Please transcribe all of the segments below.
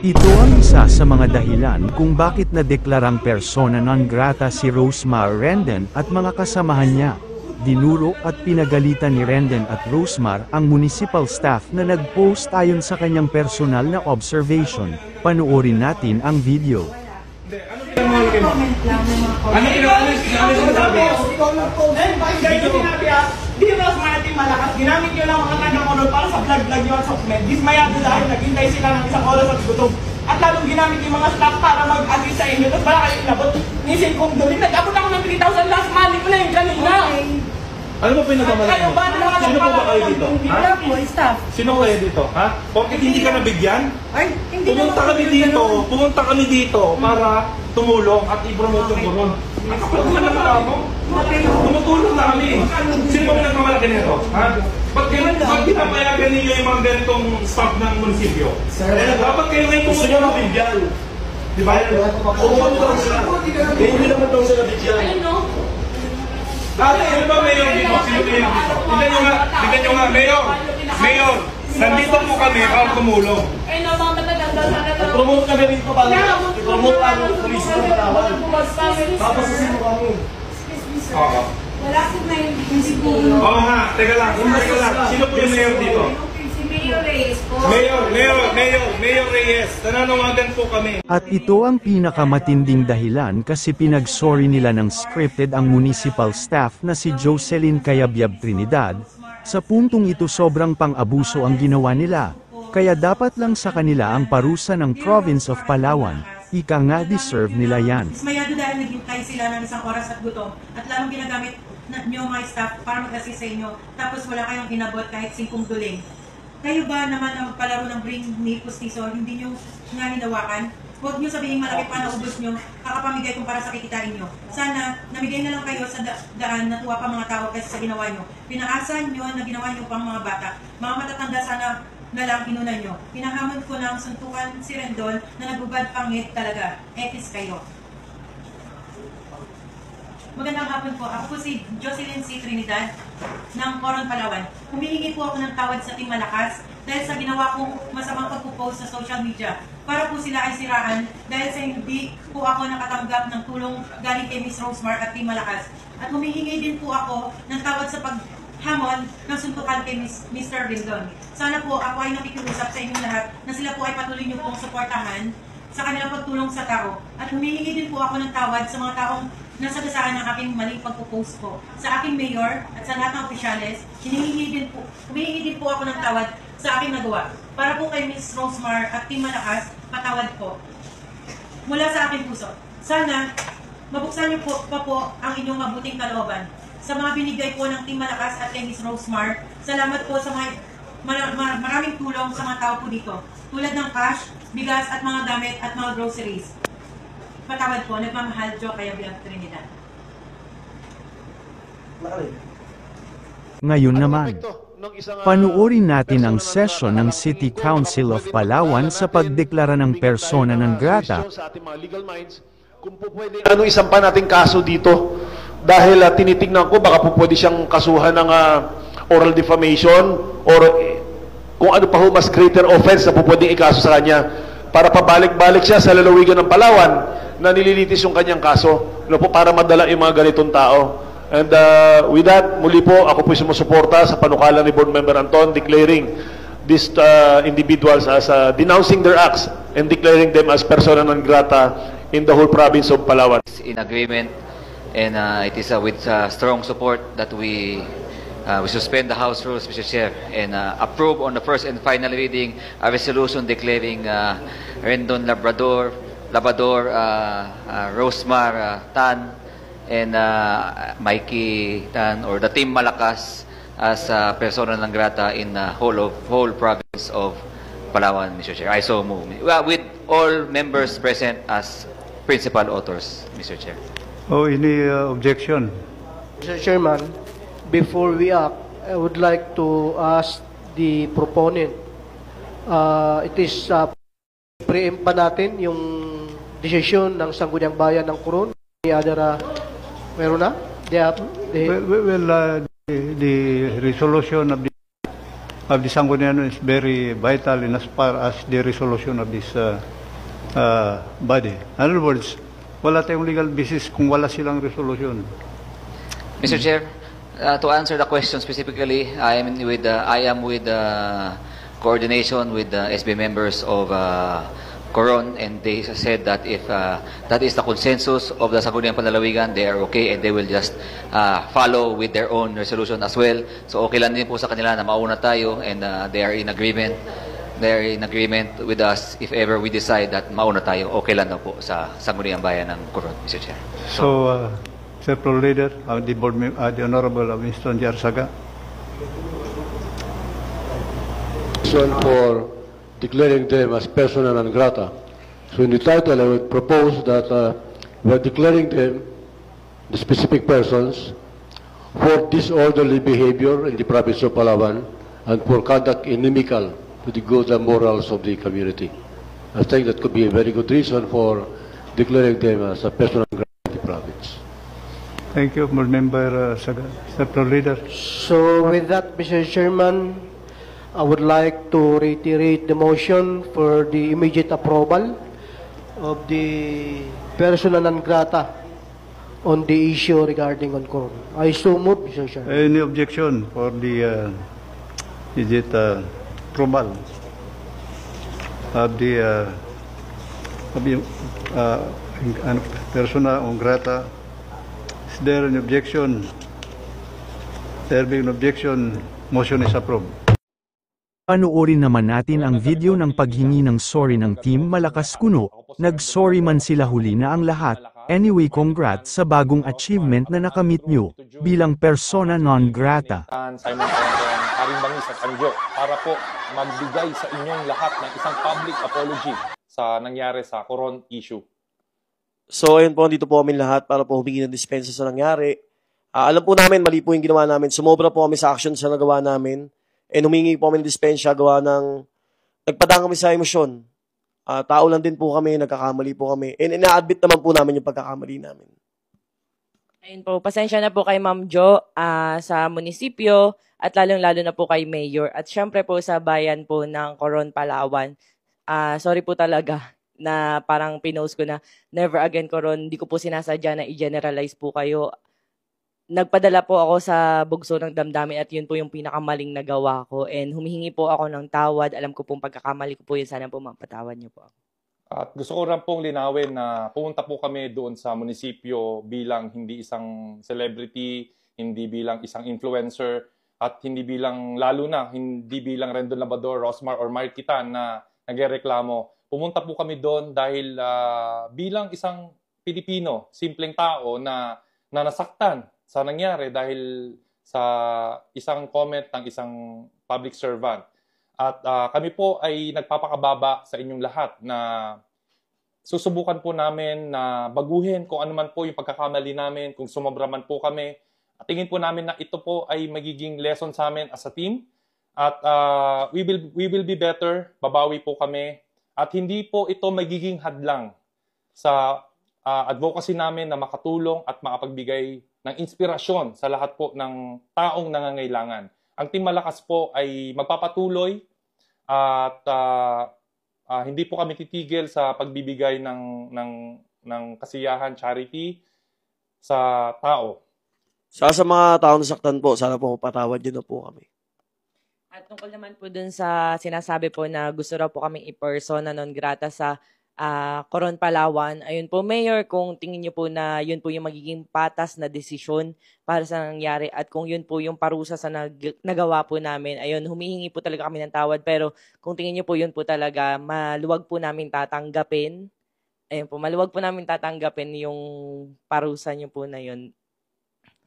Ito ang isa sa mga dahilan kung bakit nadeklarang persona non grata si Rosemar Rendon at mga kasamahan niya. Dinuro at pinagalitan ni Rendon at Rosemar ang municipal staff na nag-post ayon sa kanyang personal na observation. Panoorin natin ang video. Di Rosemar at malakas, ginamit nyo lang mga taga-monol para sa vlog-vlog nyo at supplement. Dismayado dahil naghintay sila ng isang oras at gutom. At lalong ginamit yung mga staff para mag-agree sa inyo. Tapos wala kayo inabot. Nisin kong doon, nag-abot ako ng 3,000 last money ko na yung kanina. Ano ba pinagkamalan mo? Sino po ba kayo dito? Wala po, staff. Sino kayo dito? Ha? Bakit hindi ka nabigyan? Ay, hindi Pumunta kami dito para tumulong at i-promote yung gurun. Nakapagod na naman ako. Tumutulong na kami. Sino ba pinagkamalaki nito? Ha? Ba't pinapayagan ninyo yung mga ganitong staff ng munisipyo? Dapat kayo ngayon gusto nyo nabigyan. Di ba? Pumunta sila. Hindi naman daw sila nabigyan. Ayun no? Dati, ano ba mayor dito? Sino mayor dito? Tignan nyo nga, mayor, nandito po kami para tumulong. Ayun no, mga mataganda sana lang. Promote kami rito para i-promote ang turismo ng Palawan. Papasasin mo kami. Oo. Wala po na yung siguro. Oo nga, teka lang. Sino po yung mayor dito? Si Mayor Reyes po. Mayor Reyes, nananawagan po kami. At ito ang pinakamatinding dahilan kasi pinag-sorry nila ng scripted ang municipal staff na si Jocelyn Cayabyab Trinidad. Sa puntong ito sobrang pang-abuso ang ginawa nila, kaya dapat lang sa kanila ang parusa ng Province of Palawan. Ika nga deserve nila yan. Dismayado dahil naghintay sila ng isang oras at gutom at lalong ginagamit nyo mga staff para mag-assist sa inyo tapos wala kayong inabot kahit 5 duling. Kayo ba naman ang palaro ng bring ni Pustiso, hindi nyo nga hinawakan? Huwag nyo sabihin malaki pa na ubos nyo, kakapamigay kung para sa kikitain nyo. Sana, namigay na lang kayo sa daan na tuwa pa mga tao kasi sa ginawa nyo. Pinaasan nyo na ginawa nyo pang mga bata. Mga matatanda sana na lang inuna nyo. Pinahamon ko ng suntukan si Rendon na nagbubad pangit talaga. Etis kayo. Magandang hapon po. Ako po si Jocelyn C. Trinidad ng Coron, Palawan. Humihingi po ako ng tawad sa Team Malakas dahil sa ginawa kong masamang pagpo-post sa social media para po sila ay siraan dahil sa hindi po ako nakatanggap ng tulong galing kay Miss Rosemar at Team Malakas. At humihingi din po ako ng tawad sa paghamon ng suntukan kay Mr. Rendon. Sana po ako ay nakikiusap sa inyong lahat na sila po ay patuloy niyo pong suportahan sa kanilang pagtulong sa tao. At humihingi din po ako ng tawad sa mga taong nasagasaan ng aking maling pagpo-post ko. Sa aking mayor at sa lahat ng opisyales, humihingi din po ako ng tawad sa aking nagawa. Para po kay Ms. Rosemar at Team Malakas, patawad po. Mula sa aking puso. Sana, mabuksan niyo pa po ang inyong mabuting kalooban. Sa mga binigay po ng Team Malakas at kay Ms. Rosemar, salamat po sa maraming tulong sa mga tao po dito. Tulad ng cash, bigas at mga gamit at mga groceries. Patawad po, nagmamahal, Jo Cayabyab Trinidad. Ngayon naman, panuorin natin ang session ng City Council of Palawan sa pagdeklara ng persona non grata. Sa ating mga legal minds, kung po pwede isang pa nating kaso dito dahil tinitingnan ko baka po pwede siyang kasuhan ng oral defamation or kung ano pa ho mas greater offense na po pwedeng ikaso sa kanya para pabalik-balik siya sa lalawigan ng Palawan na nililitis yung kanyang kaso po, para madala yung mga ganitong tao. And with that, muli po, ako po sumusuporta sa panukala ni Board Member Anton declaring these individuals as denouncing their acts and declaring them as persona non grata in the whole province of Palawan. In agreement, and it is with strong support that we suspend the House rules, Mr. Chair, and approve on the first and final reading a resolution declaring Rendon Labrador, Rosemar Tan, and Mikey Tan, or the Team Malakas, as persona non grata in the whole province of Palawan, Mr. Chair. I so move. With all members present as principal authors, Mr. Chair. Oh, any objection? Mr. Chairman, before we act, I would like to ask the proponent. It is pre-empt pa natin yung desisyon ng Sangguniang Bayan ng Coron. The other, meron na? The the resolution of the of the Sangguniang is very vital in as far as the resolution of this body. In other words, wala tayong legal basis kung wala silang resolution. Mr. Chair, to answer the question specifically, I am with coordination with the SB members of Coron, and they said that if that is the consensus of the Sangguniang Panlalawigan, they are okay and they will just follow with their own resolution as well. So okay lang din po sa kanila na mauna tayo, and they are in agreement. They are in agreement with us if ever we decide that mauna tayo. Okay lang na po sa Sangguniang Bayan ng Coron, Mr. Chair. So, Sir Pro Leader, the Honorable Winston Jarsaga. For declaring them as persona non grata. So in the title, I would propose that we're declaring them, the specific persons, for disorderly behavior in the province of Palawan and for conduct inimical to the good and morals of the community. I think that could be a very good reason for declaring them as a persona non grata in the province. Thank you, Board Member Saga. Sir Pro Leader. So with that, Mr. Chairman, I would like to reiterate the motion for the immediate approval of the persona non grata on the issue regarding on Coron. I so move, Mr. Chairman. Any objection for the approval of the persona non grata? Is there an objection? There being an objection, motion is approved. Panoorin naman natin ang video ng paghingi ng sorry ng Team Malakas Kuno. Nag-sorry man sila, huli na ang lahat. Anyway, congrats sa bagong achievement na nakamit nyo bilang persona non grata. Simon Tongtong, Haring Bangis at Anjo, para po magbigay sa inyong lahat ng isang public apology sa nangyari sa Coron issue. So ayun po, dito po kami lahat para po humingi ng dispensa sa nangyari. Alam po namin, mali po yung ginawa namin. Sumobra po kami sa action sa nagawa namin. And humingi po kami ng dispensa, gawa ng nagpadang kami sa emosyon. Tao lang din po kami, nagkakamali po kami. And ina-admit naman po namin yung pagkakamali namin. Ayun po, pasensya na po kay Ma'am Jo sa munisipyo at lalong-lalo na po kay Mayor. At syempre po sa bayan po ng Coron, Palawan. Sorry po talaga na parang pinost ko na never again Coron. Hindi ko po sinasadya na i-generalize po kayo. Nagpadala po ako sa bugso ng damdamin at yun po yung pinakamaling nagawa ko. And humihingi po ako ng tawad. Alam ko pong pagkakamali ko po yun. Sana po mapatawad niyo po ako. At gusto ko rin pong linawin na pumunta po kami doon sa munisipyo bilang hindi isang celebrity, hindi bilang isang influencer, at hindi bilang, lalo na, hindi bilang Rendon Labrador, Rosmar, or Marquitan na nagreklamo. Pumunta po kami doon dahil bilang isang Pilipino, simpleng tao na nasaktan sa nangyari dahil sa isang comment ng isang public servant. At kami po ay nagpapakababa sa inyong lahat na susubukan po namin na baguhin kung ano man po yung pagkakamali namin, kung sumobra man po kami. At tingin po namin na ito po ay magiging lesson sa amin as a team. At we will be better, babawi po kami. At hindi po ito magiging hadlang sa advocacy namin na makatulong at makapagbigay ng inspirasyon sa lahat po ng taong nangangailangan. Ang Team Malakas po ay magpapatuloy at hindi po kami titigil sa pagbibigay ng kasiyahan, charity sa tao. Sa mga taong nasaktan po, sana po patawad niyo na po kami. At tungkol naman po dun sa sinasabi po na gusto raw po kaming i-persona non grata sa Coron, Palawan. Ayun po, Mayor, kung tingin niyo po na yun po yung magiging patas na desisyon para sa nangyari at kung yun po yung parusa sa nagawa po namin, ayun, humihingi po talaga kami ng tawad. Pero kung tingin niyo po yun po talaga, maluwag po namin tatanggapin. Ayun po, maluwag po namin tatanggapin yung parusa niyo po na yun.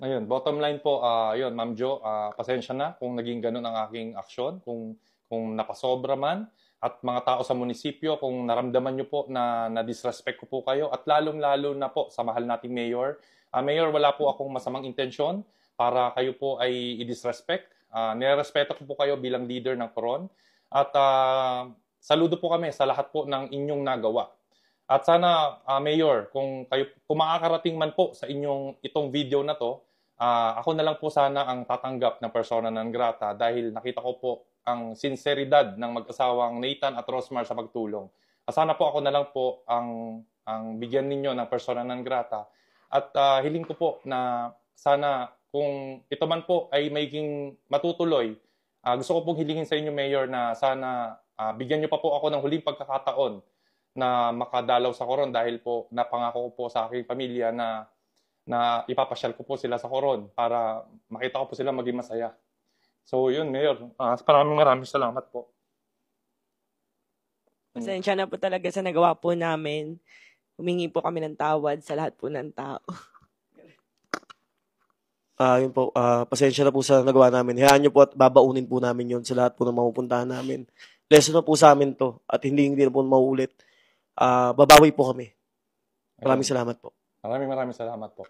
Ayun, bottom line po, yun, Ma'am Jo, pasensya na kung naging ganun ang aking aksyon, kung napasobra man. At mga tao sa munisipyo, kung naramdaman nyo po na disrespect ko po kayo, at lalong-lalo na po sa mahal nating Mayor. Mayor, wala po akong masamang intensyon para kayo po ay i-disrespect. Nirespeto ko po kayo bilang leader ng Coron. At saludo po kami sa lahat po ng inyong nagawa. At sana, Mayor, kung makakarating man po sa itong video na to, ako na lang po sana ang tatanggap ng persona non grata dahil nakita ko po ang sinseridad ng mag-asawang Nathan at Rosmar sa pagtulong. Sana po ako na lang po ang bigyan ninyo ng persona non grata. At hiling ko po na sana kung ito man po ay maging matutuloy, gusto ko pong hilingin sa inyo, Mayor, na sana bigyan nyo pa po ako ng huling pagkakataon na makadalaw sa Coron dahil po napangako ko po sa aking pamilya na ipapasyal ko po sila sa Coron para makita ko po sila maging masaya. So yun, Mayor. Maraming salamat po. Pasensya na po talaga sa nagawa po namin. Humingi po kami ng tawad sa lahat po ng tao. Yun po, pasensya na po sa nagawa namin. Hayaan nyo po at babaunin po namin yun sa lahat po ng mapupuntahan namin. Lesson na po sa amin to at hindi na po mauulit. Babawi po kami. Maraming salamat po. Maraming salamat po.